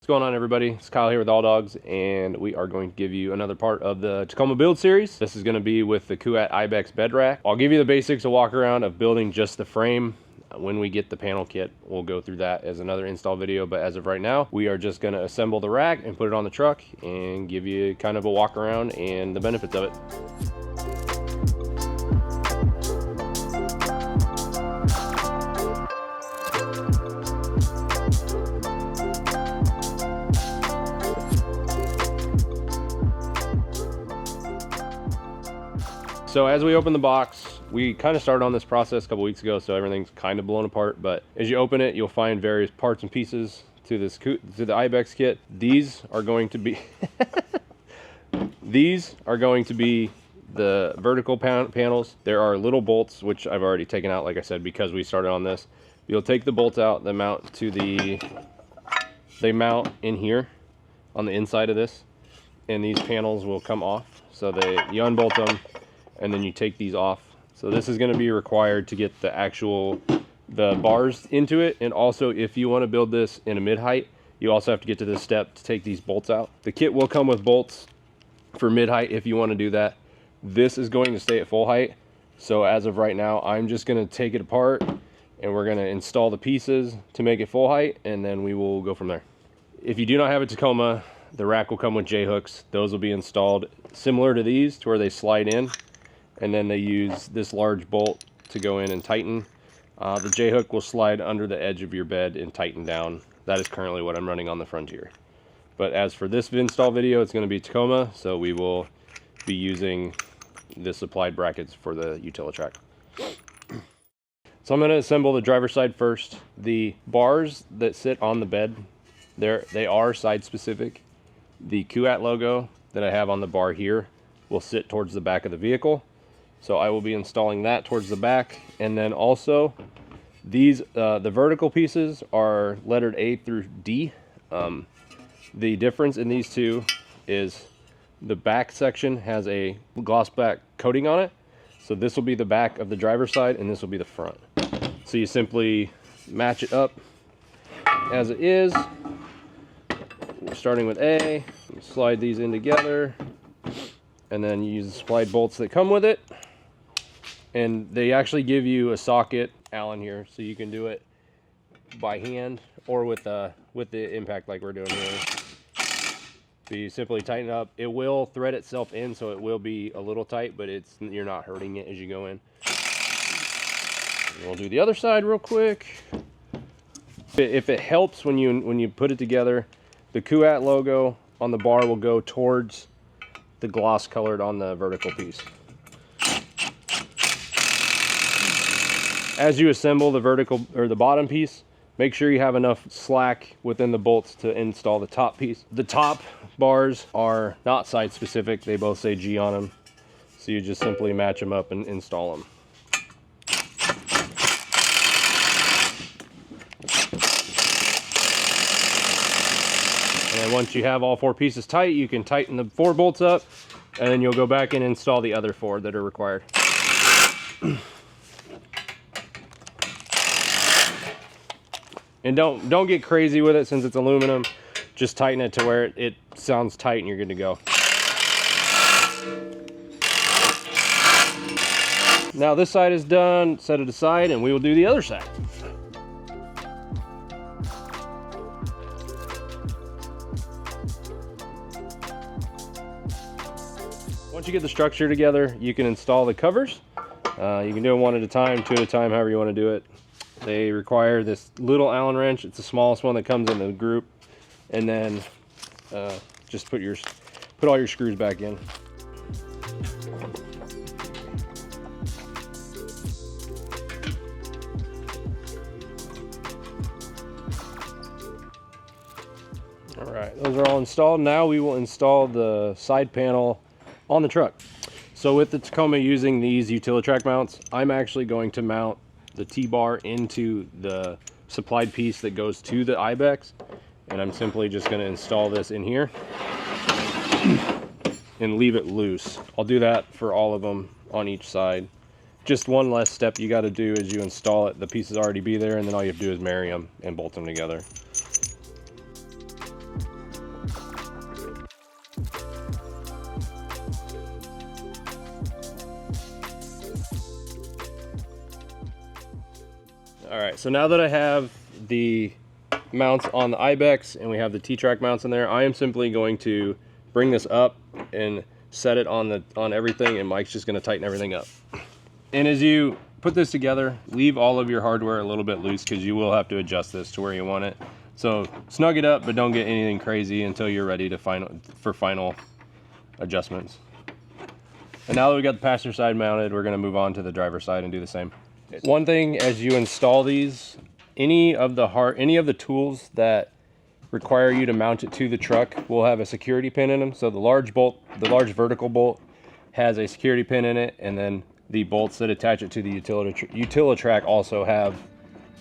What's going on, everybody? It's Kyle here with All Dogs, and we are going to give you another part of the Tacoma build series. This is going to be with the Kuat IBEX bed rack. I'll give you the basics, a walk around of building just the frame. When we get the panel kit, we'll go through that as another install video, but as of right now, we are just going to assemble the rack and put it on the truck and give you kind of a walk around and the benefits of it. So as we open the box, we kind of started on this process a couple weeks ago, so everything's kind of blown apart. But as you open it, you'll find various parts and pieces to the IBEX kit. These are going to be the vertical panels. There are little bolts, which I've already taken out, like I said, because we started on this. You'll take the bolts out, they mount in here on the inside of this, and these panels will come off. So you unbolt them, and then you take these off. So this is going to be required to get the bars into it. And also, if you want to build this in a mid-height, you also have to get to this step to take these bolts out. The kit will come with bolts for mid-height if you want to do that. This is going to stay at full height. So as of right now, I'm just going to take it apart, and we're going to install the pieces to make it full height, and then we will go from there. If you do not have a Tacoma, the rack will come with J-hooks. Those will be installed similar to these, to where they slide in, and then they use this large bolt to go in and tighten. The J-hook will slide under the edge of your bed and tighten down. That is currently what I'm running on the Frontier. But as for this install video, it's going to be Tacoma, so we will be using the supplied brackets for the Utilitrack. So I'm going to assemble the driver's side first. The bars that sit on the bed, they are side specific. The Kuat logo that I have on the bar here will sit towards the back of the vehicle. So I will be installing that towards the back. And then also these, the vertical pieces are lettered A through D. The difference in these two is the back section has a gloss black coating on it. So this will be the back of the driver's side, and this will be the front. So you simply match it up as it is. We're starting with A, slide these in together, and then you use the supplied bolts that come with it. And they actually give you a socket Allen here, so you can do it by hand or with the impact like we're doing here. So you simply tighten it up. It will thread itself in, so it will be a little tight, but you're not hurting it as you go in. And we'll do the other side real quick. If it helps when you put it together, the Kuat logo on the bar will go towards the gloss colored on the vertical piece. As you assemble the vertical or the bottom piece, make sure you have enough slack within the bolts to install the top piece. The top bars are not side specific. They both say G on them. So you just simply match them up and install them. And once you have all four pieces tight, you can tighten the 4 bolts up, and then you'll go back and install the other 4 that are required. And don't get crazy with it since it's aluminum. Just tighten it to where it sounds tight and you're good to go. Now this side is done, set it aside, and we will do the other side. Once you get the structure together, you can install the covers. You can do them 1 at a time, 2 at a time, however you want to do it. They require this little Allen wrench. It's the smallest one that comes in the group. And then just put all your screws back in. All right, those are all installed. Now we will install the side panel on the truck. So with the Tacoma using these Utilitrack mounts, I'm actually going to mount the T-bar into the supplied piece that goes to the IBEX, and I'm simply just going to install this in here and leave it loose. I'll do that for all of them on each side. Just one less step you got to do is you install it. The pieces already be there, and then all you have to do is marry them and bolt them together. All right, so now that I have the mounts on the IBEX and we have the T-track mounts in there, I am simply going to bring this up and set it on everything, and Mike's just going to tighten everything up. And as you put this together, leave all of your hardware a little bit loose because you will have to adjust this to where you want it. So snug it up, but don't get anything crazy until you're ready to for final adjustments. And now that we got the passenger side mounted, we're going to move on to the driver's side and do the same. One thing as you install these, any of the tools that require you to mount it to the truck will have a security pin in them. So the large vertical bolt has a security pin in it, and then the bolts that attach it to the Utilitrack also have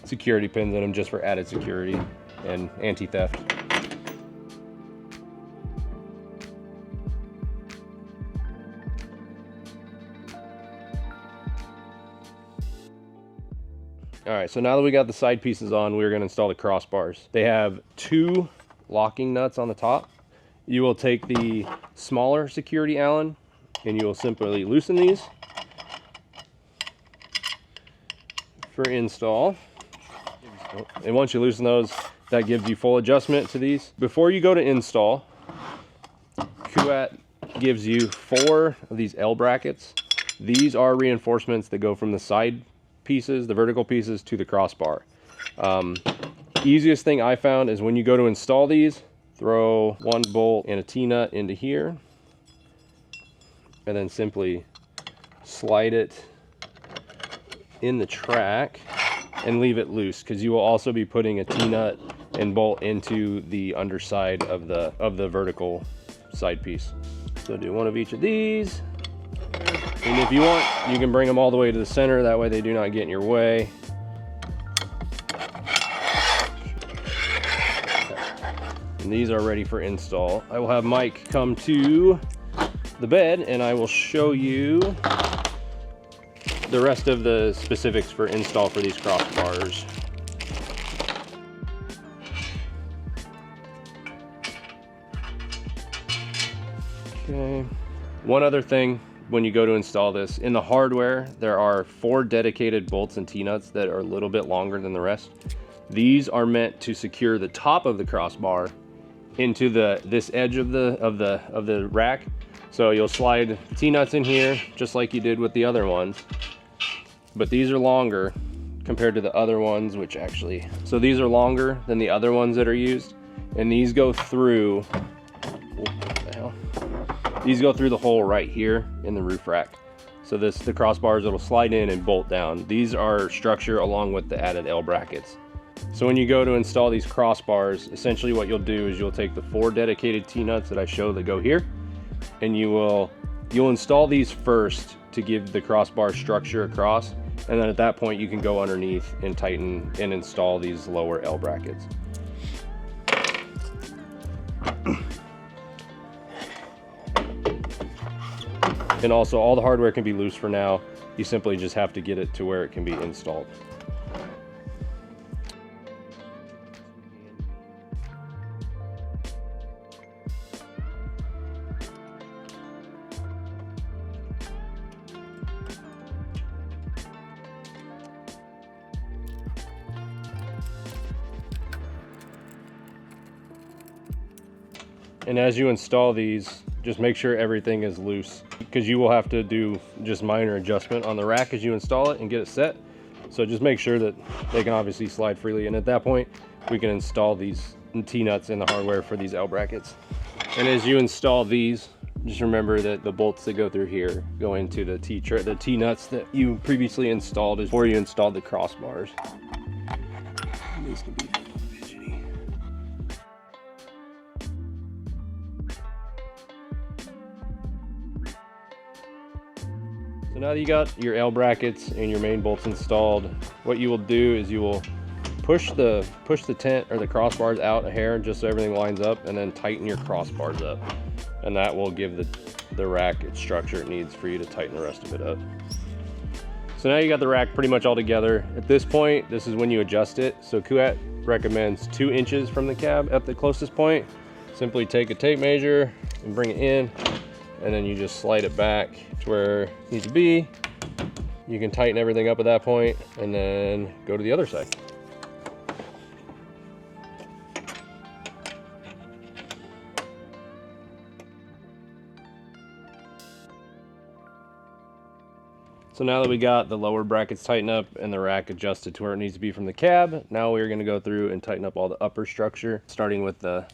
security pins in them just for added security and anti-theft. All right, so now that we got the side pieces on, we're going to install the crossbars. They have 2 locking nuts on the top. You will take the smaller security Allen and you will simply loosen these for install. And once you loosen those, that gives you full adjustment to these. Before you go to install, Kuat gives you 4 of these L brackets. These are reinforcements that go from the side pieces, the vertical pieces, to the crossbar. Easiest thing I found is when you go to install these, throw 1 bolt and a T-nut into here, and then simply slide it in the track and leave it loose, because you will also be putting a T-nut and bolt into the underside of the vertical side piece. So do 1 of each of these. And if you want, you can bring them all the way to the center, that way they do not get in your way. And these are ready for install. I will have Mike come to the bed and I will show you the rest of the specifics for install for these crossbars. Okay. One other thing, when you go to install this, in the hardware there are 4 dedicated bolts and T-nuts that are a little bit longer than the rest. These are meant to secure the top of the crossbar into this edge of the rack. So you'll slide T-nuts in here just like you did with the other ones, but these are longer compared to the other ones, which actually, so these are longer than the other ones that are used, and these go through, these go through the hole right here in the roof rack. So the crossbars, it'll slide in and bolt down. These are structure along with the added L brackets. So when you go to install these crossbars, essentially what you'll do is you'll take the 4 dedicated T-nuts that I show that go here, and you'll install these first to give the crossbar structure across, and then at that point you can go underneath and tighten and install these lower L brackets. And also, all the hardware can be loose for now. You simply just have to get it to where it can be installed. And as you install these, just make sure everything is loose, because you will have to do just minor adjustment on the rack as you install it and get it set. So just make sure that they can obviously slide freely, and at that point we can install these T-nuts in the hardware for these L brackets. And as you install these, just remember that the bolts that go through here go into the T-nuts that you previously installed before you installed the crossbars. These can be fidgety. So now that you got your L brackets and your main bolts installed, what you will do is you will push the tent or the crossbars out a hair just so everything lines up, and then tighten your crossbars up, and that will give the rack its structure it needs for you to tighten the rest of it up. So now you got the rack pretty much all together. At this point, this is when you adjust it. So Kuat recommends 2 inches from the cab at the closest point. Simply take a tape measure and bring it in, and then you just slide it back to where it needs to be. You can tighten everything up at that point and then go to the other side. So now that we got the lower brackets tightened up and the rack adjusted to where it needs to be from the cab, now we're going to go through and tighten up all the upper structure, starting with the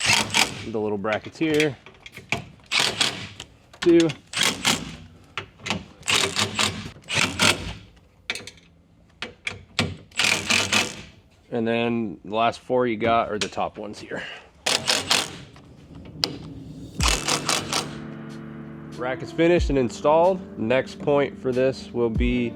little brackets here. 2. And then the last 4 you got are the top ones here. Rack is finished and installed. Next point for this will be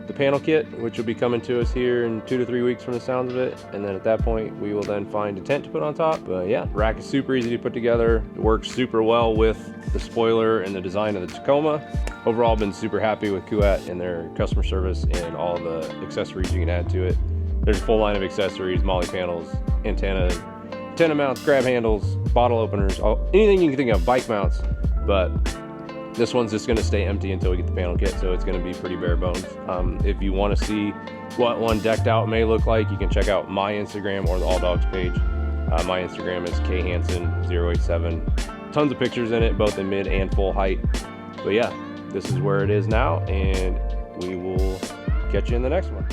the panel kit, which will be coming to us here in 2 to 3 weeks from the sounds of it. And then at that point, we will then find a tent to put on top. But yeah, rack is super easy to put together. It works super well with the spoiler and the design of the Tacoma. Overall, I've been super happy with Kuat and their customer service and all the accessories you can add to it. There's a full line of accessories, molly panels, antenna mounts, grab handles, bottle openers, anything you can think of, bike mounts. But this one's just going to stay empty until we get the panel kit, so it's going to be pretty bare bones. If you want to see what one decked out may look like, you can check out my Instagram or the All Dogs page. My Instagram is khansen087. Tons of pictures in it, both in mid and full height. But yeah, this is where it is now, and we will catch you in the next one.